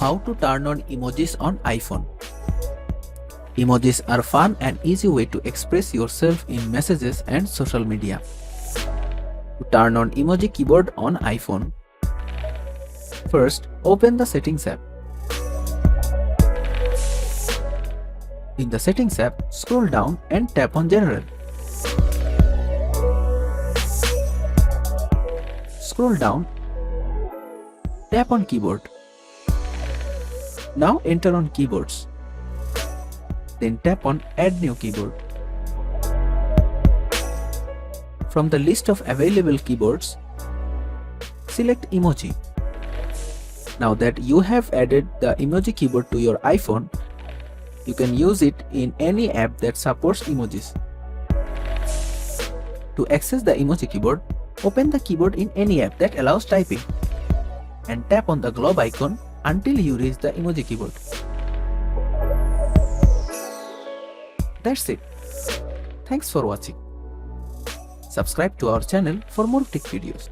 How to turn on emojis on iPhone. Emojis are fun and easy way to express yourself in messages and social media. To turn on emoji keyboard on iPhone, first open the Settings app. In the Settings app, scroll down and tap on General. Scroll down, tap on Keyboard. Now enter on Keyboards. Then tap on Add New Keyboard. From the list of available keyboards, select Emoji. Now that you have added the emoji keyboard to your iPhone, you can use it in any app that supports emojis. To access the emoji keyboard, open the keyboard in any app that allows typing and tap on the globe icon until you reach the emoji keyboard. That's it. Thanks for watching. Subscribe to our channel for more tech videos.